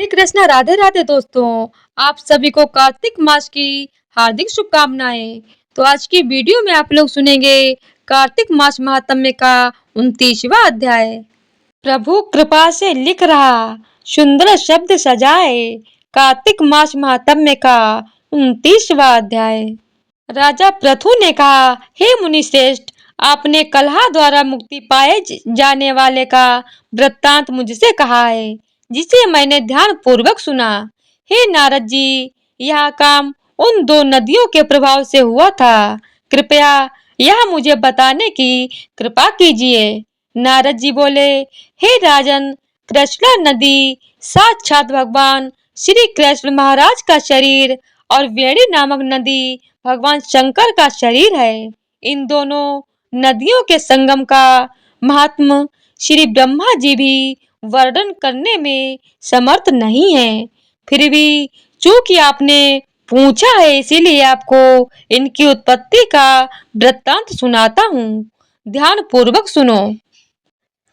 हरे कृष्णा, राधे राधे दोस्तों। आप सभी को कार्तिक मास की हार्दिक शुभकामनाएं। तो आज की वीडियो में आप लोग सुनेंगे कार्तिक मास महात्म्य का 29वां अध्याय। प्रभु कृपा से लिख रहा सुंदर शब्द सजाए कार्तिक मास महात्म्य का 29वां अध्याय। राजा पृथु ने कहा, हे मुनि श्रेष्ठ, आपने कलह द्वारा मुक्ति पाए जाने वाले का वृत्तांत मुझसे कहा है, जिसे मैंने ध्यान पूर्वक सुना। हे नारद जी, यह काम उन दो नदियों के प्रभाव से हुआ था। कृपया यह मुझे बताने की कृपा कीजिए। नारद जी बोले, हे राजन, कृष्णा नदी साक्षात भगवान श्री कृष्ण महाराज का शरीर और वेणी नामक नदी भगवान शंकर का शरीर है। इन दोनों नदियों के संगम का महात्म श्री ब्रह्मा जी भी वर्णन करने में समर्थ नहीं है। फिर भी चूंकि आपने पूछा है, इसीलिए आपको इनकी उत्पत्ति का वृत्तांत सुनाता हूँ। ध्यान पूर्वक सुनो।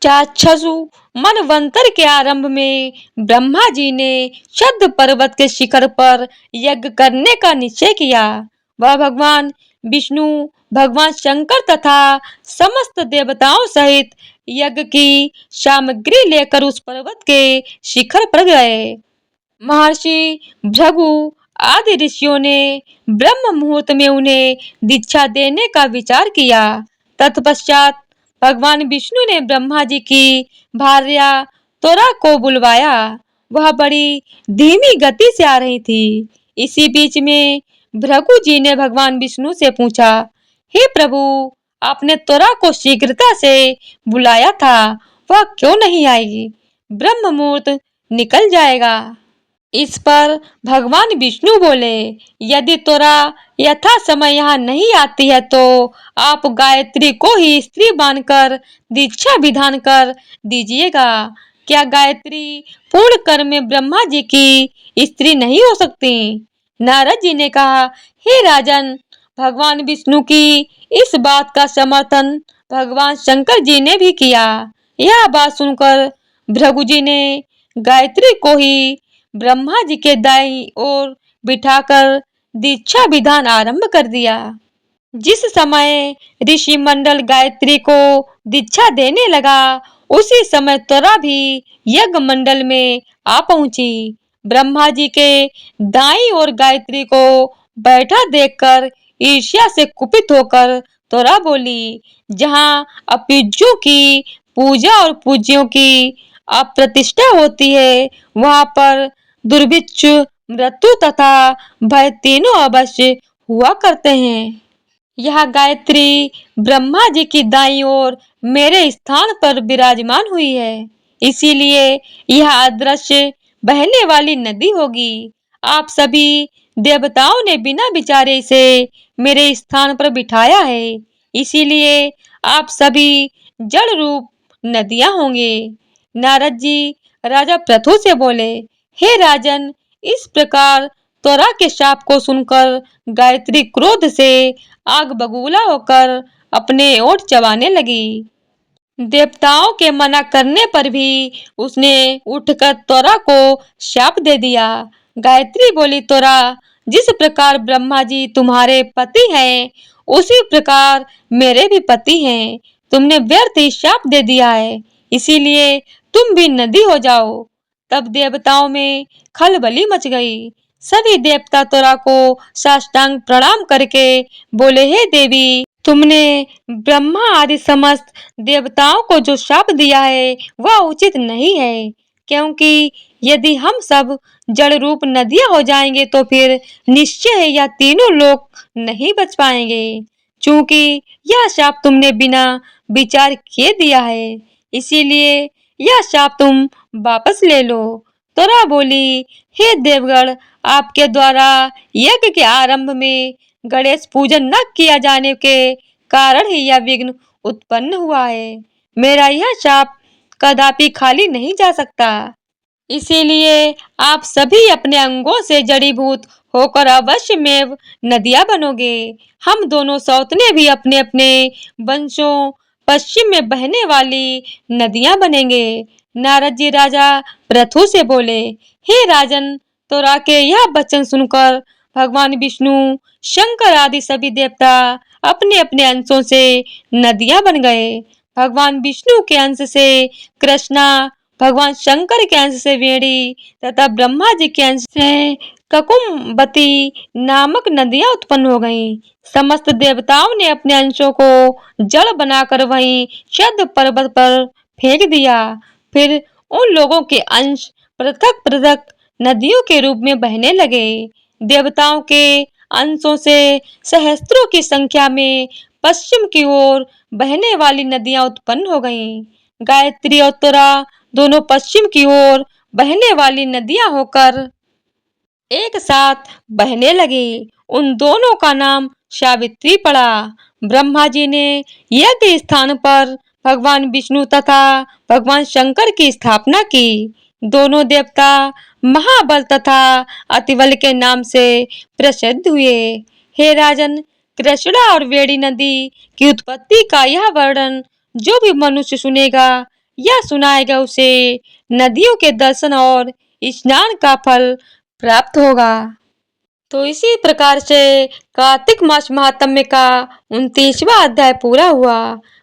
चाक्षसु मनवंतर के आरंभ में ब्रह्मा जी ने शब्द पर्वत के शिखर पर यज्ञ करने का निश्चय किया। वह भगवान विष्णु, भगवान शंकर तथा समस्त देवताओं सहित यज्ञ की सामग्री लेकर उस पर्वत के शिखर पर गए। महर्षि भृगु आदि ऋषियों ने ब्रह्म मुहूर्त में उन्हें दीक्षा देने का विचार किया। तत्पश्चात भगवान विष्णु ने ब्रह्मा जी की भार्या त्वरा को बुलवाया। वह बड़ी धीमी गति से आ रही थी। इसी बीच में भृगु जी ने भगवान विष्णु से पूछा, हे प्रभु, आपने त्वरा को शीघ्रता से बुलाया था, वह क्यों नहीं आएगी? ब्रह्म मुहूर्त निकल जाएगा। इस पर भगवान विष्णु बोले, यदि त्वरा यथा समय यहाँ नहीं आती है तो आप गायत्री को ही स्त्री मानकर दीक्षा विधान कर दीजिएगा। क्या गायत्री पूर्ण कर्म में ब्रह्मा जी की स्त्री नहीं हो सकती? नारद जी ने कहा, हे राजन, भगवान विष्णु की इस बात का समर्थन भगवान शंकर जी ने भी किया। यह बात सुनकर भृगु जी ने गायत्री को ही ब्रह्मा जी के दाईं ओर बिठाकर दीक्षा विधान आरंभ कर दिया। जिस समय ऋषि मंडल गायत्री को दीक्षा देने लगा, उसी समय त्वरा भी यज्ञ मंडल में आ पहुंची। ब्रह्मा जी के दाईं ओर गायत्री को बैठा देखकर ईर्ष्या से कुपित होकर त्वरा बोली, जहाँ अपूज्यों की पूजा और पूज्यों की अप्रतिष्ठा होती है, वहां पर दुर्भिक्ष, मृत्यु तथा भय तीनों अवश्य हुआ करते हैं। यह गायत्री ब्रह्मा जी की दाईं ओर मेरे स्थान पर विराजमान हुई है, इसीलिए यह अदृश्य बहने वाली नदी होगी। आप सभी देवताओं ने बिना विचारे इसे मेरे स्थान पर बिठाया है, इसीलिए आप सभी जड़ रूप नदियां होंगे। नारद जी राजा पृथु से बोले, हे राजन, इस प्रकार त्वरा के शाप को सुनकर गायत्री क्रोध से आग बबूला होकर अपने ओठ चबाने लगी। देवताओं के मना करने पर भी उसने उठकर त्वरा को शाप दे दिया। गायत्री बोली, त्वरा, जिस प्रकार ब्रह्मा जी तुम्हारे पति हैं, उसी प्रकार मेरे भी पति हैं। तुमने व्यर्थ ही शाप दे दिया है, इसीलिए तुम भी नदी हो जाओ। तब देवताओं में खलबली मच गई। सभी देवता त्वरा को साष्टांग प्रणाम करके बोले, हे देवी, तुमने ब्रह्मा आदि समस्त देवताओं को जो शाप दिया है वह उचित नहीं है, क्योंकि यदि हम सब जड़ रूप नदियां हो जाएंगे तो फिर निश्चय है यह तीनों लोग नहीं बच पाएंगे। चूंकि यह शाप तुमने बिना विचार किए दिया है, इसीलिए यह शाप तुम वापस ले लो। त्वरा बोली, हे देवगण, आपके द्वारा यज्ञ के आरंभ में गणेश पूजन न किया जाने के कारण ही यह विघ्न उत्पन्न हुआ है। मेरा यह शाप कदापि खाली नहीं जा सकता, इसीलिए आप सभी अपने अंगों से जड़ीभूत होकर अवश्य में नदियां बनोगे। हम दोनों सौतने भी अपने अपने वंशों पश्चिम में बहने वाली नदियां बनेंगे। नारद जी राजा पृथु से बोले, हे राजन, तोरा के यह वचन सुनकर भगवान विष्णु, शंकर आदि सभी देवता अपने अपने अंशों से नदियां बन गए। भगवान विष्णु के अंश से कृष्णा, भगवान शंकर के अंश से वेणी तथा ब्रह्मा जी के अंश से ककुमबती नामक नदियां उत्पन्न हो गईं। समस्त देवताओं ने अपने अंशों को जल बनाकर वहीं शब्द पर्वत पर फेंक दिया। फिर उन लोगों के अंश पृथक पृथक नदियों के रूप में बहने लगे। देवताओं के अंशों से सहस्त्रों की संख्या में पश्चिम की ओर बहने वाली नदियां उत्पन्न हो गईं। गायत्री और तुरा दोनों पश्चिम की ओर बहने वाली नदियां होकर एक साथ बहने लगी। उन दोनों का नाम सावित्री पड़ा। ब्रह्मा जी ने यज्ञ स्थान पर भगवान विष्णु तथा भगवान शंकर की स्थापना की। दोनों देवता महाबल तथा अतिबल के नाम से प्रसिद्ध हुए। हे राजन, कृष्णा और वेणी नदी की उत्पत्ति का यह वर्णन जो भी मनुष्य सुनेगा या सुनाएगा उसे नदियों के दर्शन और स्नान का फल प्राप्त होगा। तो इसी प्रकार से कार्तिक मास महात्म्य का 29वां अध्याय पूरा हुआ।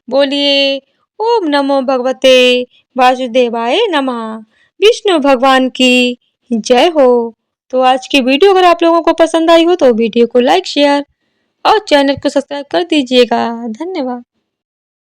बोलिए ओम नमो भगवते वासुदेवाय नमः। विष्णु भगवान की जय हो। तो आज की वीडियो अगर आप लोगों को पसंद आई हो तो वीडियो को लाइक शेयर और चैनल को सब्सक्राइब कर दीजिएगा। धन्यवाद।